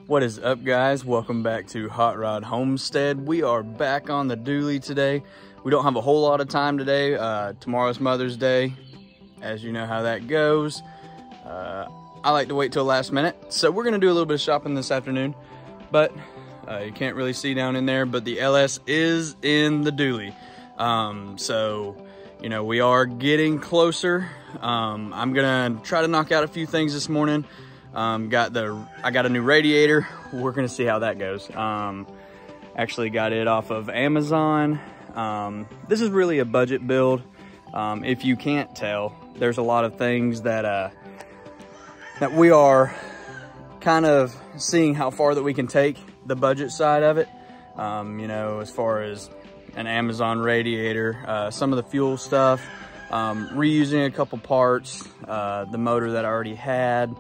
What is up, guys? Welcome back to Hot Rod Homestead. We are back on the dually today. We don't have a whole lot of time today. Tomorrow's Mother's Day, as you know how that goes. I like to wait till last minute, so we're gonna do a little bit of shopping this afternoon, but you can't really see down in there, but the LS is in the dually. So, you know, we are getting closer. I'm gonna try to knock out a few things this morning. I got a new radiator. We're gonna see how that goes. Actually got it off of Amazon. This is really a budget build. If you can't tell, there's a lot of things that we are kind of seeing how far that we can take the budget side of it. You know, as far as an Amazon radiator, some of the fuel stuff, reusing a couple parts, the motor that I already had,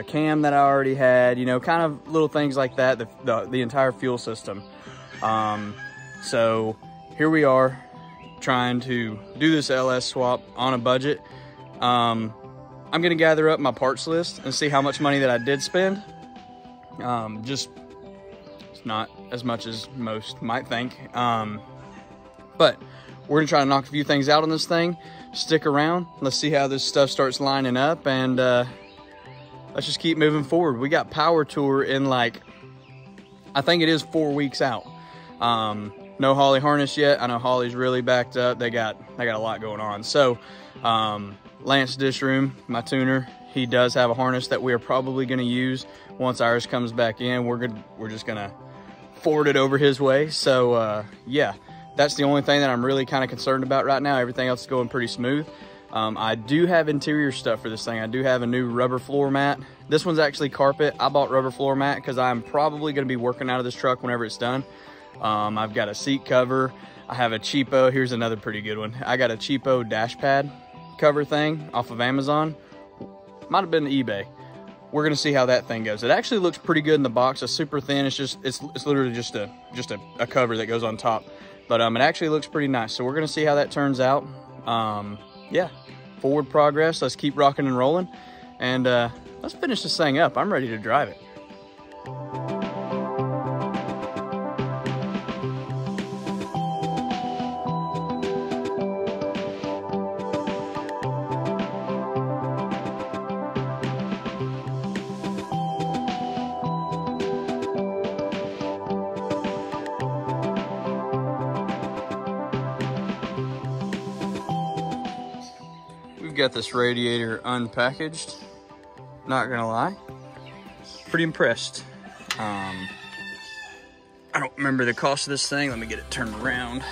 cam that I already had, you know, kind of little things like that, the entire fuel system. So here we are trying to do this LS swap on a budget. I'm gonna gather up my parts list and see how much money that I did spend. Just it's not as much as most might think. But we're gonna try to knock a few things out on this thing. Stick around, let's see how this stuff starts lining up, and let's just keep moving forward. We got Power Tour in, like, I think it is 4 weeks out. No Holly harness yet. I know Holly's really backed up. They got a lot going on. So Lance Dishroom, my tuner, he does have a harness that we are probably going to use once ours comes back in. We're just gonna forward it over his way. So yeah, that's the only thing that I'm really kind of concerned about right now. Everything else is going pretty smooth. I do have interior stuff for this thing. I do have a new rubber floor mat. This one's actually carpet. I bought rubber floor mat because I'm probably going to be working out of this truck whenever it's done. I've got a seat cover. I have a cheapo, here's another pretty good one. I got a cheapo dash pad cover thing off of Amazon. Might have been eBay. We're gonna see how that thing goes. It actually looks pretty good in the box. It's super thin. It's literally just a cover that goes on top. But it actually looks pretty nice. So we're gonna see how that turns out. Yeah, forward progress. Let's keep rocking and rolling, and let's finish this thing up. I'm ready to drive it. We've got this radiator unpackaged. Not gonna lie, pretty impressed. I don't remember the cost of this thing. Let me get it turned around.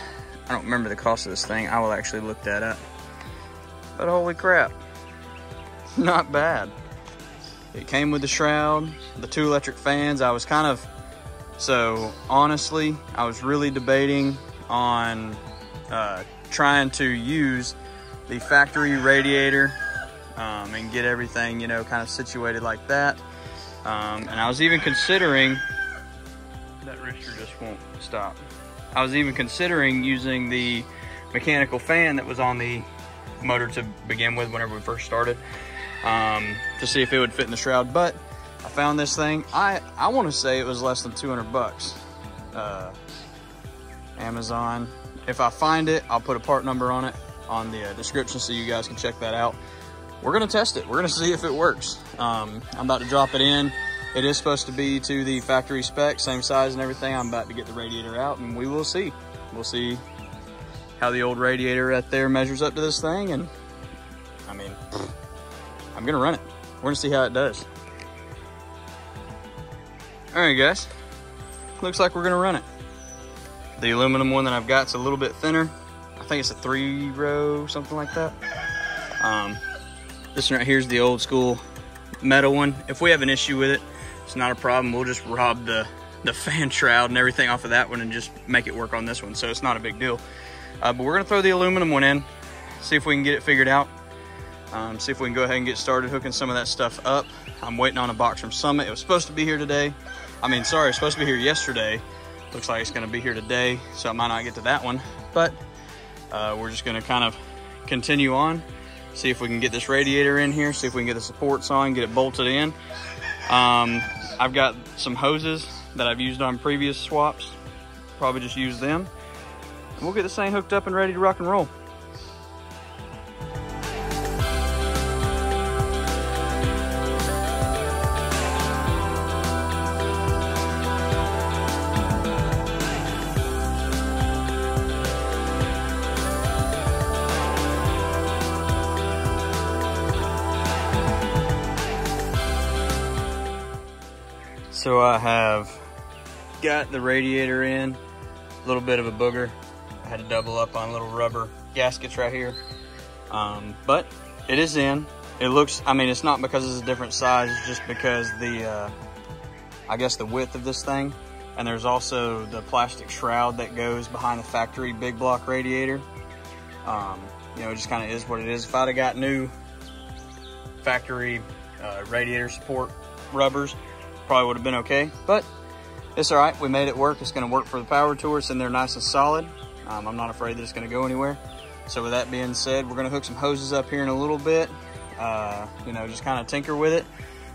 I don't remember the cost of this thing. I will actually look that up. But holy crap, not bad. It came with the shroud, the 2 electric fans. So honestly, I was really debating on trying to use the factory radiator and get everything, you know, kind of situated like that. And I was even considering, that wrister just won't stop. I was even considering using the mechanical fan that was on the motor to begin with whenever we first started, to see if it would fit in the shroud. But I found this thing. I want to say it was less than 200 bucks. Amazon. If I find it, I'll put a part number on it on the description so you guys can check that out. We're gonna test it. We're gonna see if it works. I'm about to drop it in. It is supposed to be to the factory spec, same size and everything. I'm about to get the radiator out, and we will see. We'll see how the old radiator right there measures up to this thing, and I mean, I'm gonna run it. We're gonna see how it does. All right, guys. Looks like we're gonna run it. The aluminum one that I've got is a little bit thinner. I think it's a 3-row, something like that. This one right here is the old school metal one. If we have an issue with it, it's not a problem. We'll just rob the fan shroud and everything off of that one and just make it work on this one. So it's not a big deal. But we're gonna throw the aluminum one in, see if we can get it figured out. See if we can go ahead and get started hooking some of that stuff up. I'm waiting on a box from Summit. It was supposed to be here today. I mean, sorry, it was supposed to be here yesterday. Looks like it's gonna be here today, so I might not get to that one. But we're just gonna kind of continue on, see if we can get this radiator in here, see if we can get the supports on, get it bolted in, I've got some hoses that I've used on previous swaps. Probably just use them. And we'll get this thing hooked up and ready to rock and roll. So I have got the radiator in, a little bit of a booger. I had to double up on little rubber gaskets right here. But it is in. It looks, I mean, it's not because it's a different size, it's just because the, I guess the width of this thing. And there's also the plastic shroud that goes behind the factory big block radiator. You know, it just kind of is what it is. If I'd have got new factory radiator support rubbers, probably would have been okay, but it's all right. We made it work. It's going to work for the power tour. It's in there nice and solid. I'm not afraid that it's going to go anywhere. So with that being said, we're going to hook some hoses up here in a little bit, you know, just kind of tinker with it.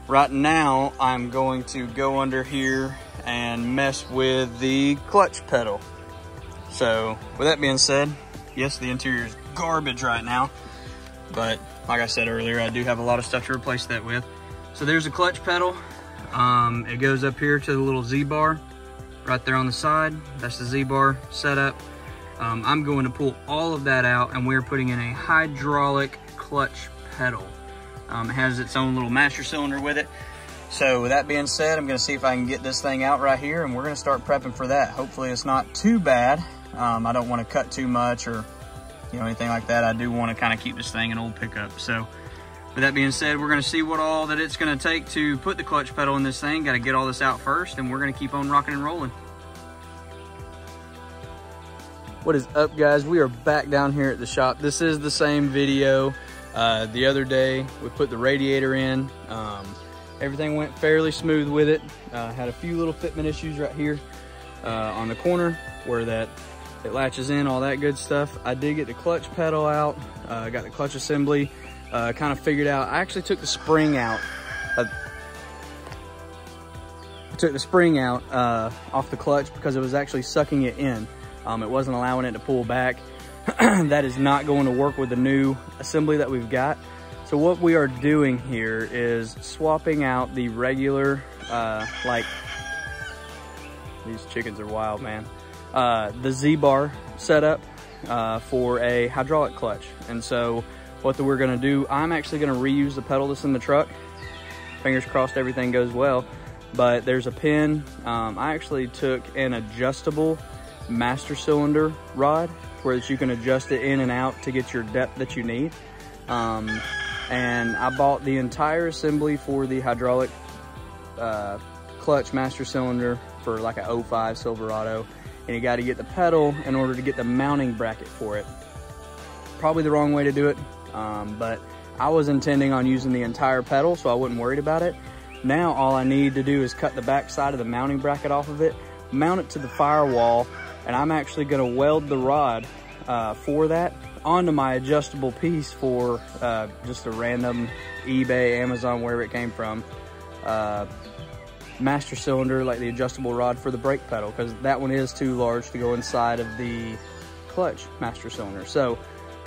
Right now, I'm going to go under here and mess with the clutch pedal. So with that being said, yes, the interior is garbage right now, but like I said earlier, I do have a lot of stuff to replace that with. So there's the clutch pedal. It goes up here to the little Z-bar right there on the side. That's the Z-bar setup. I'm going to pull all of that out, and we're putting in a hydraulic clutch pedal. It has its own little master cylinder with it. So with that being said, I'm going to see if I can get this thing out right here, and we're going to start prepping for that. Hopefully it's not too bad. I don't want to cut too much or anything like that. I do want to kind of keep this thing an old pickup. So with that being said, we're going to see what all that it's going to take to put the clutch pedal in this thing. Got to get all this out first, and we're going to keep on rocking and rolling. What is up, guys? We are back down here at the shop. This is the same video. The other day, we put the radiator in. Everything went fairly smooth with it. Had a few little fitment issues right here on the corner where it latches in, all that good stuff. I did get the clutch pedal out, got the clutch assembly kind of figured out. I actually took the spring out. Off the clutch because it was actually sucking it in. It wasn't allowing it to pull back. That is not going to work with the new assembly that we've got. So what we are doing here is swapping out the regular, like, these chickens are wild, man. The Z-bar setup for a hydraulic clutch. And so what we're gonna do, I'm actually gonna reuse the pedal that's in the truck. Fingers crossed everything goes well. But there's a pin. I actually took an adjustable master cylinder rod where you can adjust it in and out to get your depth that you need. And I bought the entire assembly for the hydraulic clutch master cylinder for like a 05 Silverado. And you got to get the pedal in order to get the mounting bracket for it. Probably the wrong way to do it, but I was intending on using the entire pedal, so I wasn't worried about it. Now all I need to do is cut the back side of the mounting bracket off of it, mount it to the firewall, and I'm actually going to weld the rod for that onto my adjustable piece for just a random eBay, Amazon, wherever it came from, master cylinder, like the adjustable rod for the brake pedal, because that one is too large to go inside of the clutch master cylinder. So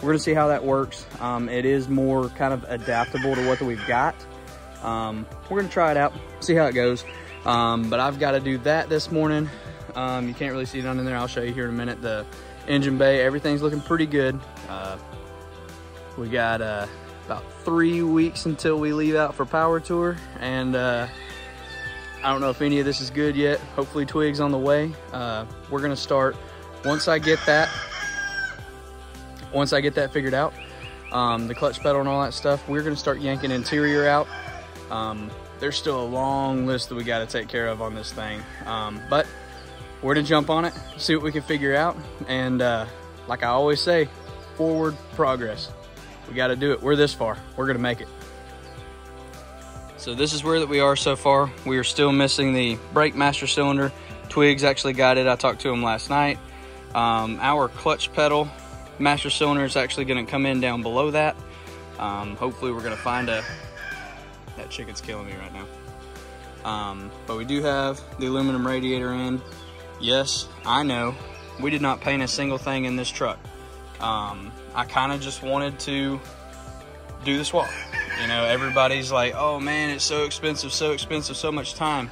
we're gonna see how that works. It is more kind of adaptable to what we've got. We're gonna try it out, see how it goes. But I've got to do that this morning. You can't really see it on in there. I'll show you here in a minute. The engine bay, everything's looking pretty good. We got about 3 weeks until we leave out for power tour, and I don't know if any of this is good yet. Hopefully Twig's on the way. We're gonna start, once I get that figured out, the clutch pedal and all that stuff, we're gonna start yanking interior out. There's still a long list that we gotta take care of on this thing. But we're gonna jump on it, see what we can figure out. And like I always say, forward progress. We gotta do it. We're this far, we're gonna make it. So this is where that we are so far. We are still missing the brake master cylinder. Twig's actually got it. I talked to him last night. Our clutch pedal master cylinder is actually gonna come in down below that. Hopefully we're gonna find that chicken's killing me right now. But we do have the aluminum radiator end. Yes, I know, we did not paint a single thing in this truck. I kind of just wanted to do the swap. You know, everybody's like, oh man, it's so expensive, so much time.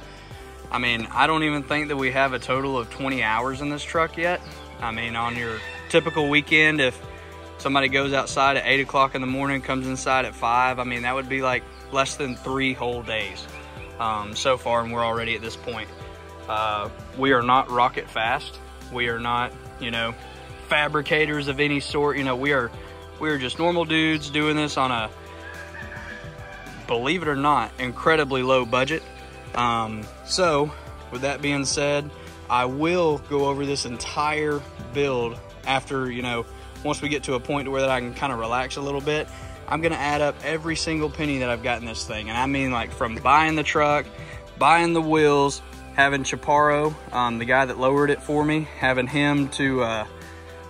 I mean, I don't even think that we have a total of 20 hours in this truck yet. I mean, on your typical weekend, if somebody goes outside at 8 o'clock in the morning, comes inside at 5, I mean, that would be like less than 3 whole days so far, and we're already at this point. We are not rocket fast. We are not, you know, fabricators of any sort. You know, we are just normal dudes doing this on a, believe it or not, incredibly low budget. So with that being said, I will go over this entire build after, you know, once we get to a point where that I can kind of relax a little bit. I'm gonna add up every single penny that I've got in this thing. And I mean, like, from buying the truck, buying the wheels, having Chaparro, the guy that lowered it for me, having him to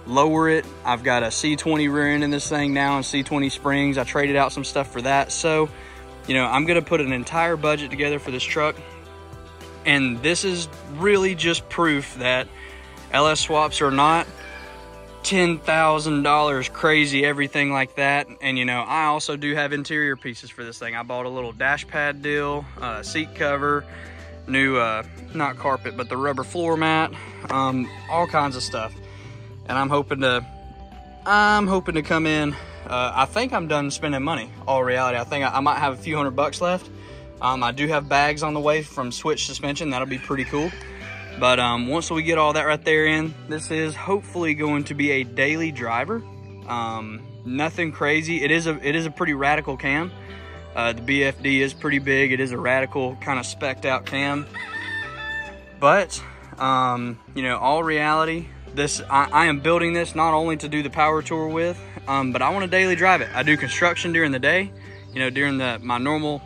lower it. I've got a C20 rear end in this thing now and C20 springs. I traded out some stuff for that. So, you know, I'm gonna put an entire budget together for this truck. And this is really just proof that LS swaps are not $10,000 crazy, everything like that. And you know, I also do have interior pieces for this thing. I bought a little dash pad deal, seat cover, new, not carpet, but the rubber floor mat, all kinds of stuff. And I'm hoping to come in. I think I'm done spending money, all reality. I think I might have a few $100 left. I do have bags on the way from Switch Suspension. That'll be pretty cool. But once we get all that right there in, this is hopefully going to be a daily driver. Nothing crazy. It is a pretty radical cam. The BFD is pretty big. It is a radical kind of specced out cam. But you know, all reality, this I am building this not only to do the power tour with, but I want to daily drive it. I do construction during the day, you know, during my normal,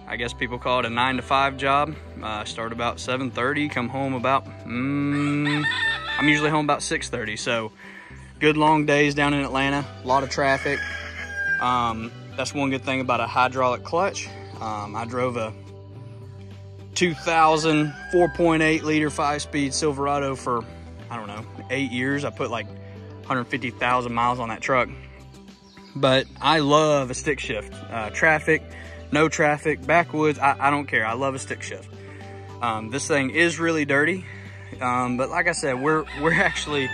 I guess people call it a 9-to-5 job. I start about 7:30, come home about, I'm usually home about 6:30. So good long days down in Atlanta, a lot of traffic. That's one good thing about a hydraulic clutch. I drove a 2000 4.8 liter 5-speed Silverado for, I don't know, 8 years. I put like 150,000 miles on that truck. But I love a stick shift. Traffic, no traffic, backwoods, I don't care. I love a stick shift. This thing is really dirty. But like I said, we're actually,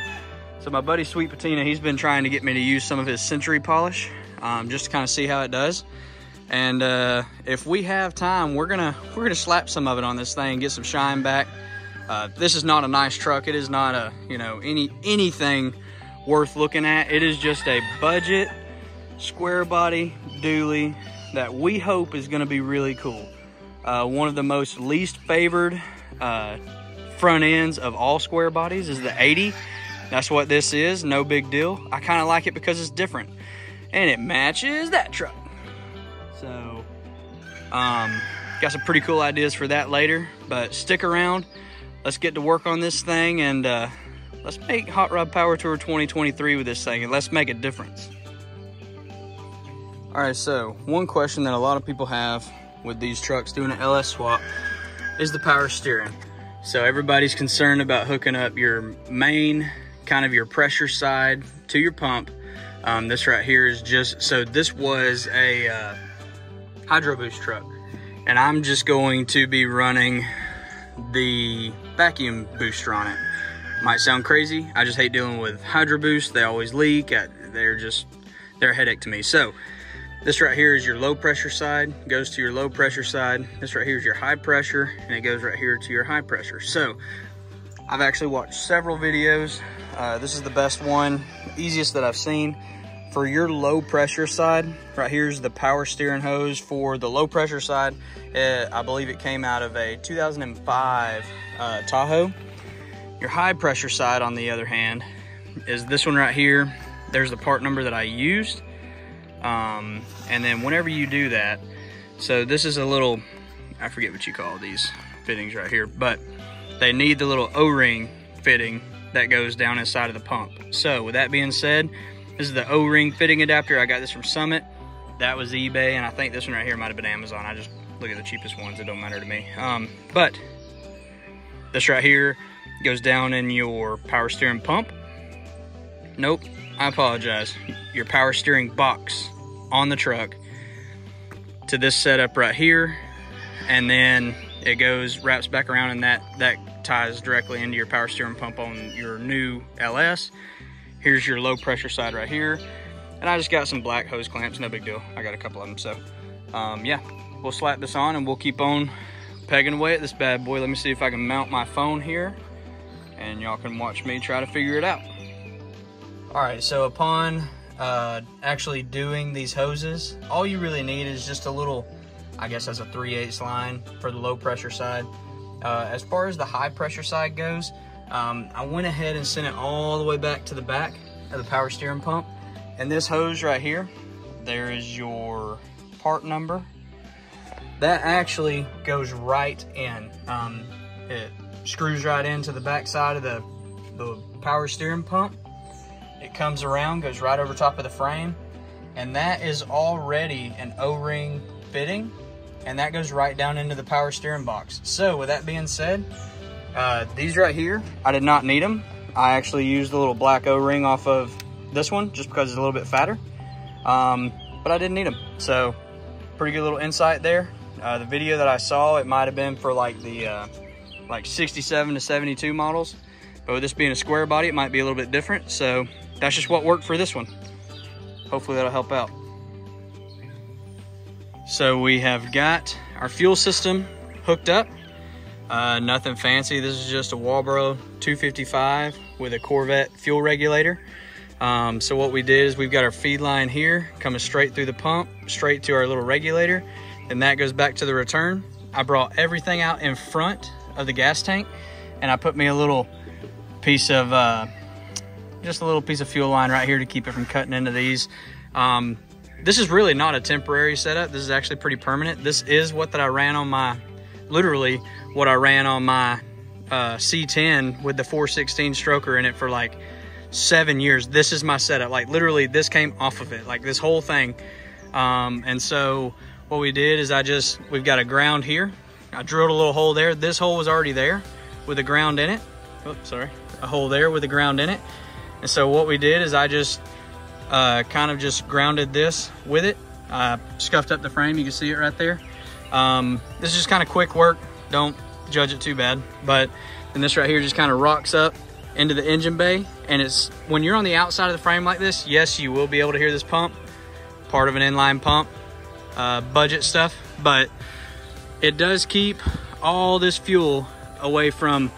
so my buddy Sweet Patina, he's been trying to get me to use some of his Century polish, just to kind of see how it does. And if we have time, we're gonna slap some of it on this thing, get some shine back. This is not a nice truck. It is not a, you know, anything worth looking at. It is just a budget square body dually that we hope is gonna be really cool. One of the most least favored front ends of all square bodies is the 80. That's what this is, no big deal. I kind of like it because it's different and it matches that truck. So, got some pretty cool ideas for that later, but stick around. Let's get to work on this thing and let's make Hot Rod Power Tour 2023 with this thing, and let's make a difference. All right, so one question that a lot of people have with these trucks doing an LS swap is the power steering. So everybody's concerned about hooking up your main, kind of your pressure side to your pump. This right here is just, so this was a Hydro Boost truck, and I'm just going to be running the vacuum booster on it. Might sound crazy. I just hate dealing with Hydro Boost. They always leak. They're a headache to me. So this right here is your low pressure side, goes to your low pressure side. This right here is your high pressure, and it goes right here to your high pressure. So I've actually watched several videos. This is the best one, easiest that I've seen. For your low pressure side, right here's the power steering hose for the low pressure side. I believe it came out of a 2005 Tahoe. Your high pressure side, on the other hand, is this one right here. There's the part number that I used. And then whenever you do that, so this is a little, I forget what you call these fittings right here, but they need the little O-ring fitting that goes down inside of the pump. So with that being said, this is the O-ring fitting adapter. I got this from Summit. That was eBay, and I think this one right here might have been Amazon. I just look at the cheapest ones, it don't matter to me. But this right here goes down in your power steering pump. Nope, I apologize. Your power steering box on the truck to this setup right here, and then it goes, wraps back around, and that ties directly into your power steering pump on your new LS. Here's your low pressure side right here, and I just got some black hose clamps, no big deal. I got a couple of them, so yeah, we'll slap this on and we'll keep on pegging away at this bad boy. Let me see if I can mount my phone here, and y'all can watch me try to figure it out. All right, so upon actually doing these hoses, all you really need is just a little, I guess as a 3/8 line for the low pressure side. As far as the high pressure side goes, I went ahead and sent it all the way back to the back of the power steering pump. And this hose right here, there is your part number. That actually goes right in. It screws right into the back side of the power steering pump. It comes around, goes right over top of the frame, and that is already an O-ring fitting, and that goes right down into the power steering box. So with that being said, these right here, I did not need them. I actually used the little black O-ring off of this one just because it's a little bit fatter, but I didn't need them. So pretty good little insight there. The video that I saw, it might have been for like the like 67 to 72 models, but with this being a square body, it might be a little bit different. So that's just what worked for this one. Hopefully that'll help out. So we have got our fuel system hooked up. Nothing fancy. This is just a Walbro 255 with a Corvette fuel regulator. So what we did is we've got our feed line here coming straight through the pump, straight to our little regulator, and that goes back to the return. I brought everything out in front of the gas tank, and I put me a little piece of, just a little piece of fuel line right here to keep it from cutting into these. This is really not a temporary setup. This is actually pretty permanent. This is what that I ran on my, literally what I ran on my C10 with the 416 stroker in it for like 7 years. This is my setup. Like literally this came off of it, like this whole thing. And so what we did is we've got a ground here. I drilled a little hole there. This hole was already there with a ground in it. Oops, sorry. A hole there with a ground in it. And so what we did is I just kind of just grounded this with it. Scuffed up the frame, you can see it right there. This is just kind of quick work. Don't judge it too bad. But then this right here just kind of rocks up into the engine bay. And it's, when you're on the outside of the frame like this, yes, you will be able to hear this pump. Part of an inline pump, budget stuff. But it does keep all this fuel away from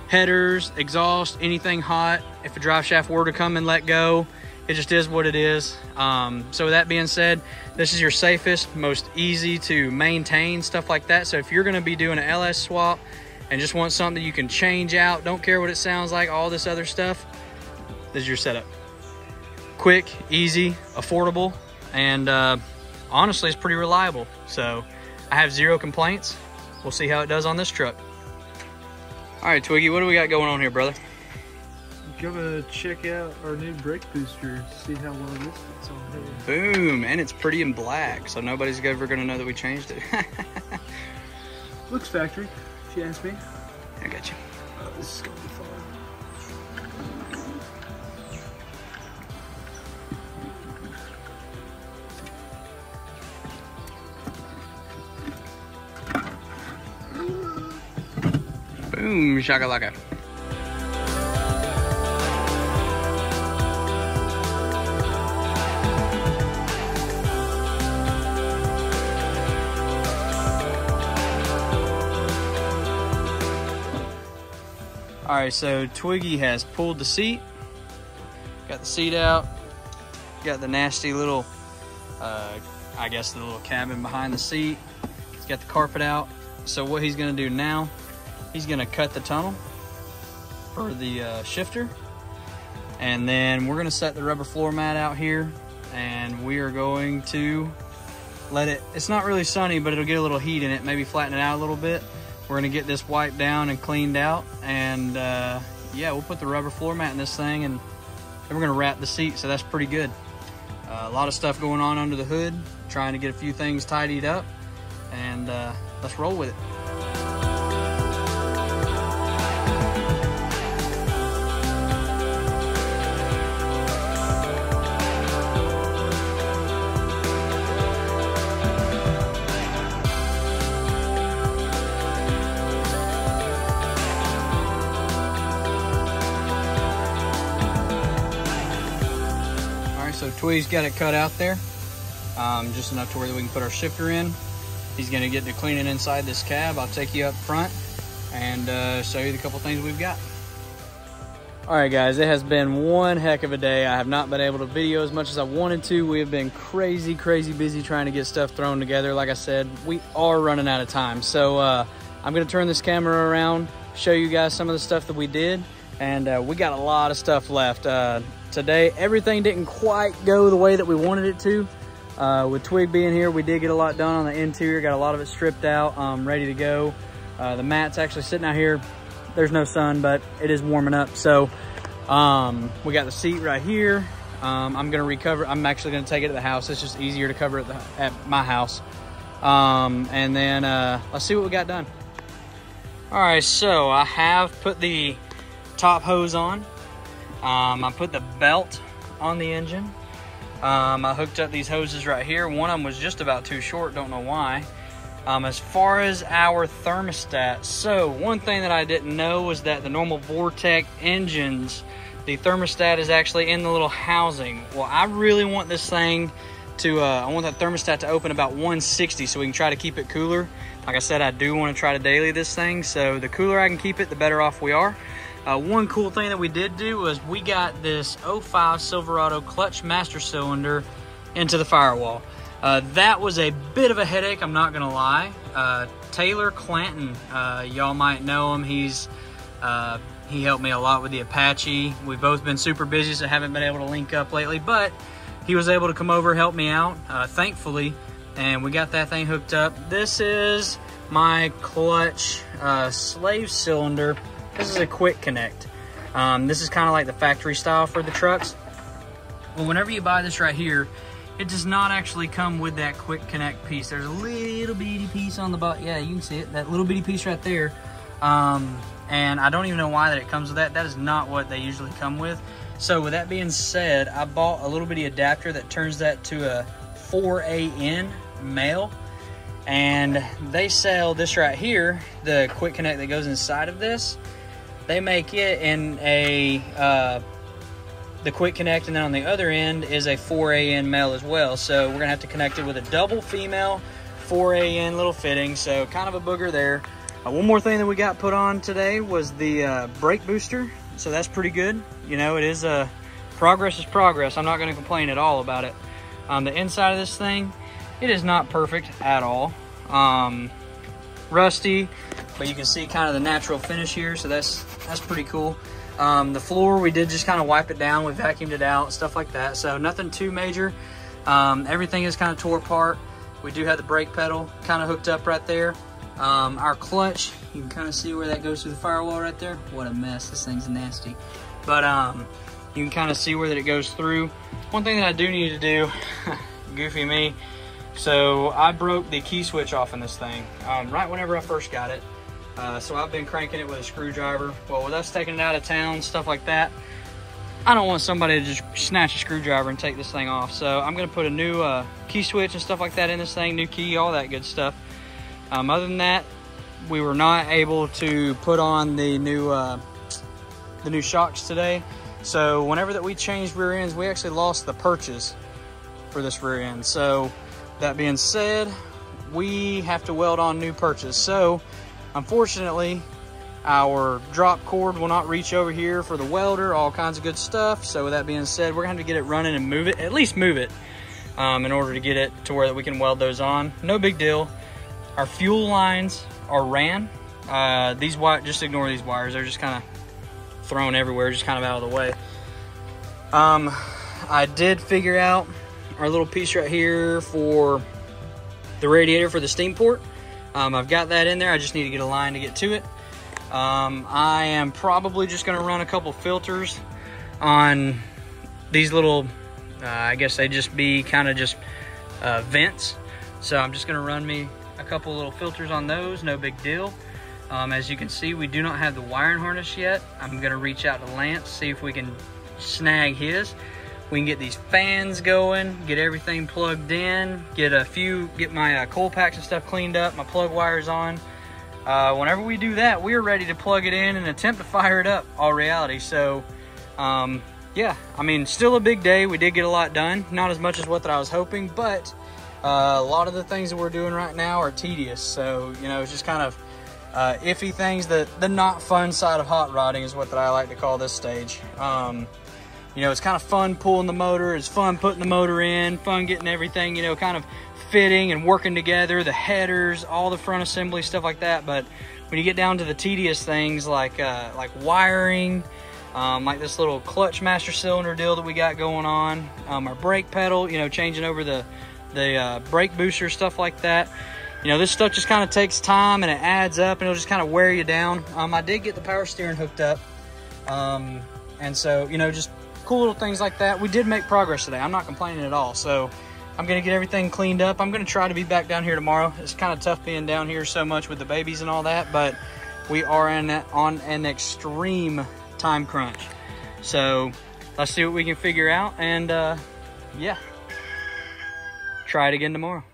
headers, exhaust, anything hot. If a drive shaft were to come and let go, it just is what it is. So with that being said, this is your safest, most easy to maintain, stuff like that. So if you're gonna be doing an LS swap and just want something you can change out, don't care what it sounds like, all this other stuff, this is your setup. Quick, easy, affordable, and honestly, it's pretty reliable. So I have zero complaints. We'll see how it does on this truck. All right, Twiggy, what do we got going on here, brother? Gonna check out our new brake booster, see how well this fits on here. Boom, and it's pretty in black, so nobody's ever gonna know that we changed it. Looks factory, if you ask me. I got you. Oh, this is gonna be fun. Boom, shakalaka. All right, so Twiggy has pulled the seat, got the seat out, got the nasty little, I guess the little cabin behind the seat. He's got the carpet out. So what he's gonna do now, he's gonna cut the tunnel for the shifter. And then we're gonna set the rubber floor mat out here, and we are going to let it, it's not really sunny, but it'll get a little heat in it, maybe flatten it out a little bit. We're gonna get this wiped down and cleaned out, and yeah, we'll put the rubber floor mat in this thing, and then we're gonna wrap the seat, so that's pretty good. A lot of stuff going on under the hood, trying to get a few things tidied up, and let's roll with it. So Twee's got it cut out there, just enough to where we can put our shifter in. He's gonna get to cleaning inside this cab. I'll take you up front and show you the couple things we've got. All right guys, it has been one heck of a day. I have not been able to video as much as I wanted to. We have been crazy busy trying to get stuff thrown together. Like I said, we are running out of time. So I'm gonna turn this camera around, show you guys some of the stuff that we did, and we got a lot of stuff left. Today, everything didn't quite go the way that we wanted it to. With Twig being here, we did get a lot done on the interior, got a lot of it stripped out, ready to go. The mat's actually sitting out here. There's no sun, but it is warming up. So we got the seat right here. I'm actually gonna take it to the house. It's just easier to cover it at my house. And then let's see what we got done. All right, so I have put the top hose on. I put the belt on the engine. I hooked up these hoses right here. One of them was just about too short, don't know why. As far as our thermostat, so one thing that I didn't know was that the normal Vortec engines, the thermostat is actually in the little housing. Well, I really want this thing to, I want that thermostat to open about 160 so we can try to keep it cooler. Like I said, I do want to try to daily this thing, so the cooler I can keep it, the better off we are. One cool thing that we did do was we got this 05 Silverado clutch master cylinder into the firewall. That was a bit of a headache, I'm not gonna lie. Taylor Clanton, y'all might know him. He helped me a lot with the Apache. We've both been super busy, so haven't been able to link up lately, but he was able to come over, help me out, thankfully, and we got that thing hooked up. This is my clutch slave cylinder. This is a quick connect. This is kind of like the factory style for the trucks. Well, whenever you buy this right here, it does not actually come with that quick connect piece. There's a little bitty piece on the bottom. Yeah, you can see it, that little bitty piece right there. And I don't even know why that it comes with that. That is not what they usually come with. So with that being said, I bought a little bitty adapter that turns that to a 4AN male. And they sell this right here, the quick connect that goes inside of this. They make it in a, the quick connect, and then on the other end is a 4AN male as well. So we're gonna have to connect it with a double female 4AN little fitting. So kind of a booger there. One more thing that we got put on today was the brake booster. So that's pretty good. You know, it is progress is progress. I'm not gonna complain at all about it. The inside of this thing, it is not perfect at all. Rusty, but you can see kind of the natural finish here, so that's pretty cool. The floor, we did just kind of wipe it down, we vacuumed it out, stuff like that, so nothing too major. Everything is kind of tore apart. We do have the brake pedal kind of hooked up right there. Our clutch, you can kind of see where that goes through the firewall right there. What a mess, this thing's nasty. But you can kind of see where that it goes through. One thing that I do need to do, goofy me, so I broke the key switch off in this thing right whenever I first got it. So I've been cranking it with a screwdriver. Well, with us taking it out of town, stuff like that, I don't want somebody to just snatch a screwdriver and take this thing off. So I'm gonna put a new key switch and stuff like that in this thing, new key, all that good stuff. Other than that, we were not able to put on the new shocks today. So whenever that we changed rear ends, we actually lost the purchase for this rear end. So that being said, we have to weld on new purchase. So unfortunately, our drop cord will not reach over here for the welder, all kinds of good stuff. So with that being said, we're gonna have to get it running and move it, at least move it, in order to get it to where that we can weld those on. No big deal. Our fuel lines are ran. These wires, just ignore these wires. They're just kind of thrown everywhere, just kind of out of the way. I did figure out our little piece right here for the radiator for the steam port. I've got that in there. I just need to get a line to get to it. I am probably just gonna run a couple filters on these little, I guess they just be kind of just vents. So I'm just gonna run me a couple little filters on those, no big deal. As you can see, we do not have the wiring harness yet. I'm gonna reach out to Lance, see if we can snag his. We can get these fans going, get everything plugged in, get my coil packs and stuff cleaned up, my plug wires on. Whenever we do that, we're ready to plug it in and attempt to fire it up, all reality. So, yeah, I mean, still a big day. We did get a lot done. Not as much as what I was hoping, but a lot of the things that we're doing right now are tedious. So, you know, it's just kind of iffy things. The not fun side of hot rodding is what I like to call this stage. You know, it's kind of fun pulling the motor, it's fun putting the motor in, fun getting everything, you know, kind of fitting and working together, the headers, all the front assembly, stuff like that. But when you get down to the tedious things like wiring, like this little clutch master cylinder deal that we got going on, our brake pedal, you know, changing over the brake booster, stuff like that. You know, this stuff just kind of takes time and it adds up and it'll just kind of wear you down. I did get the power steering hooked up. And so, you know, just cool little things like that. We did make progress today. I'm not complaining at all. So I'm going to get everything cleaned up. I'm going to try to be back down here tomorrow. It's kind of tough being down here so much with the babies and all that, but we are on an extreme time crunch. So let's see what we can figure out and yeah, try it again tomorrow.